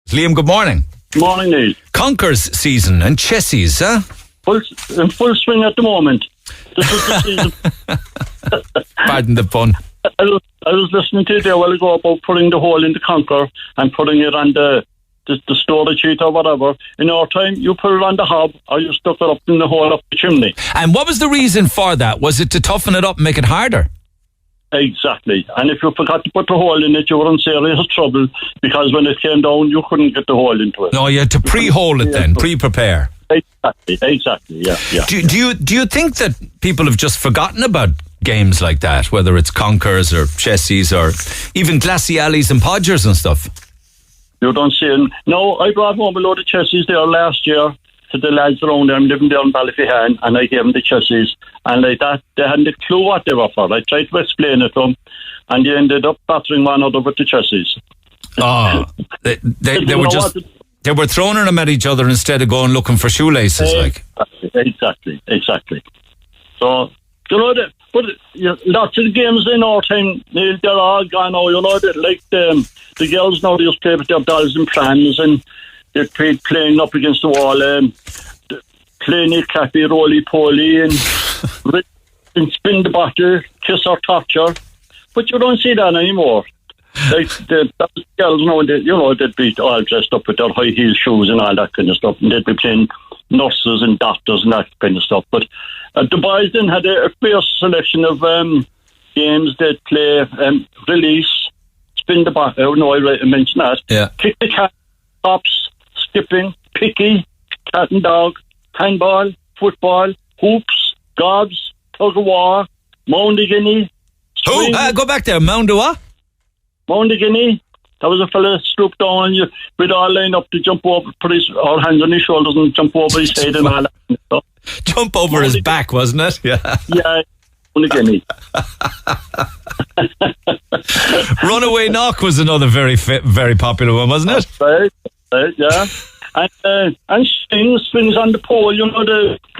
Liam, good morning. Morning, Neil. Conkers season and Chessies, huh? In full swing at the moment. This is the season. Pardon the pun. I was listening to you there a while ago about putting the hole in the conker and putting it on the storage sheet or whatever. In our time, you put it on the hob or you stuck it up in the hole up the chimney. And what was the reason for that? Was it to toughen it up and make it harder? Exactly. And if you forgot to put the hole in it, you were in serious trouble because when it came down, you couldn't get the hole into it. No, you had to pre-hole it then, pre-prepare. Exactly, yeah. Do you think that people have just forgotten about games like that, whether it's Conkers or Chessies or even Glassey Alleys and Podgers and stuff? You don't see it. No, I brought home a load of Chessies there last year to the lads around there. I'm living there in Ballyfihan, and I gave them the Chessies. And like that, they hadn't a clue what they were for. I tried to explain it to them, and they ended up battering one another with the Chessies. Oh, they were just... They were throwing them at each other instead of going looking for shoelaces, Exactly. So, you know, lots of the games in our time, they're all gone now, you know, like the girls now, they just play with their dolls and prams, and they're playing up against the wall, playing a clappy, roly-poly, and spin the bottle, kiss or torture. But you don't see that anymore. Like the girls now, they'd be all dressed up with their high heel shoes and all that kind of stuff, and they'd be playing nurses and doctors and that kind of stuff. But the boys then had a fair selection of games. They'd play release, spin the bottle. No, I mentioned that. Yeah. Kick the cat, hops, skipping, picky, cat and dog, handball, football, hoops, gobs, tug of war, mound of guinea. Go back there, mound of what? Mound of Guinea. That was a fella stooped down and we'd all line up to jump over, put our hands on his shoulders and jump over his head and all that kind of stuff. Jump over his back, wasn't it? Yeah. Yeah, Mound of Guinea. Runaway knock was another very popular one, wasn't it? Right, yeah. And swings on the pole. You know,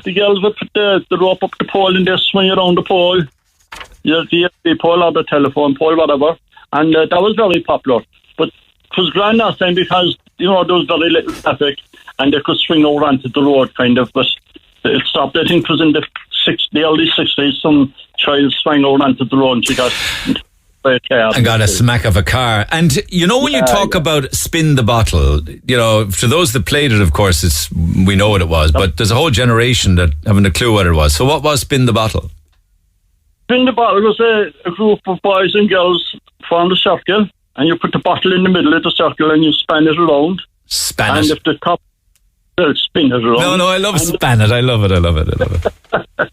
the girls would put the rope up the pole and they swing around the pole. The pole or the telephone pole, whatever. And that was very popular. But it was grand last time because, you know, there was very little traffic and they could swing over onto the road kind of, but it stopped. I think it was in the early 60s, some child swung over onto the road and she got by a car. And got a smack of a car. And, you know, when you talk about spin the bottle, you know, for those that played it, of course, we know what it was, but there's a whole generation that haven't a clue what it was. So what was spin the bottle? Spin the bottle was a group of boys and girls formed a circle, and you put the bottle in the middle of the circle and you span it around. Span it? And if the top, spin it around. No, I love span it. I love it.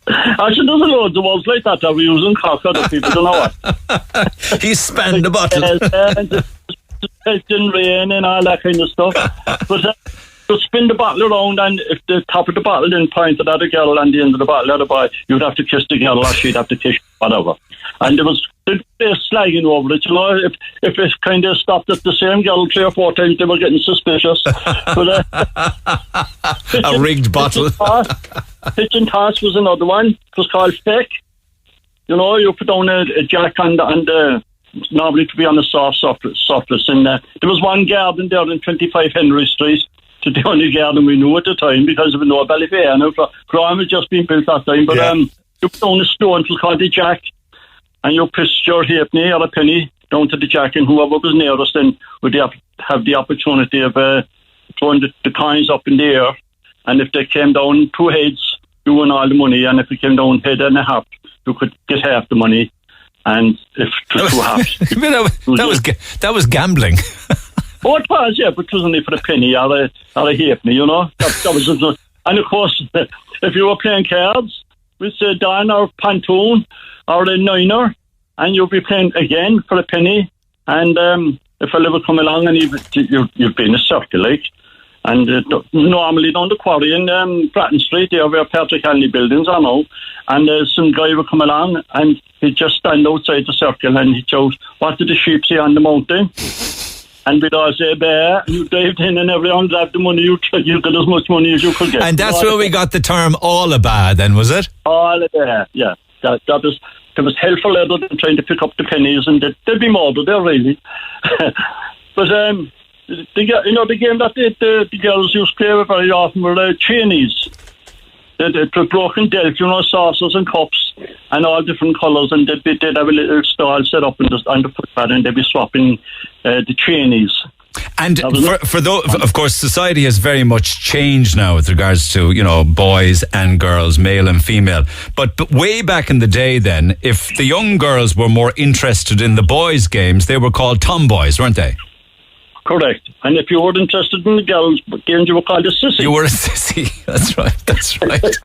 Actually, there's loads of words like that we use in Cork. Other people don't know what. He span the bottle. And the rain and all that kind of stuff. But you spin the bottle around, and if the top of the bottle then pointed at a girl and the end of the bottle at a boy, you'd have to kiss the girl or she'd have to kiss whatever. And there was slagging over it, you know. If it kind of stopped at the same girl 3 or 4 times, they were getting suspicious. But, a rigged bottle. Pitch and toss was another one. It was called fake. You know, you put down a jack on the normally to be on a soft surface. And there was one garden there in 25 Henry Street. The only garden we knew at the time because we know Ballyfair. Now, Graham had just been built that time, but you put down a stone, it was called the jack, and you pitched your halfpenny or a penny down to the jack, and whoever was nearest then would have the opportunity of throwing the coins up in the air, and if they came down 2 heads, you won all the money, and if it came down head and a half, you could get half the money, and if it was 2 halves... that was gambling. Oh, it was, yeah, but it was only for a penny or a halfpenny, you know. That was just, and of course, if you were playing cards with a Don or Pantoon or a Niner, and you'd be playing again for a penny, and a fella would come along and you'd be in a circle, like, and normally down the quarry in Bratton Street, there where Patrick Hanley buildings are now, and some guy would come along and he'd just stand outside the circle and he'd shout, "What did the sheep see on the mountain?" And we'd all say bear, you dived in and everyone grabbed the money, you got as much money as you could get. And that's where we got the term all a bad then, was it? All a bad, yeah. That was hell for leather than trying to pick up the pennies, and they'd be murdered there, really. But the game that the girls used to play very often were Chinese. The broken delk, saucers and cups and all different colours, and they'd have a little stall set up on the footpad, and they'd be swapping the Chinese. And for those, of course, society has very much changed now with regards to, boys and girls, male and female. But way back in the day then, if the young girls were more interested in the boys' games, they were called tomboys, weren't they? Correct. And if you weren't interested in the girls' games, you were called a sissy. You were a sissy. That's right.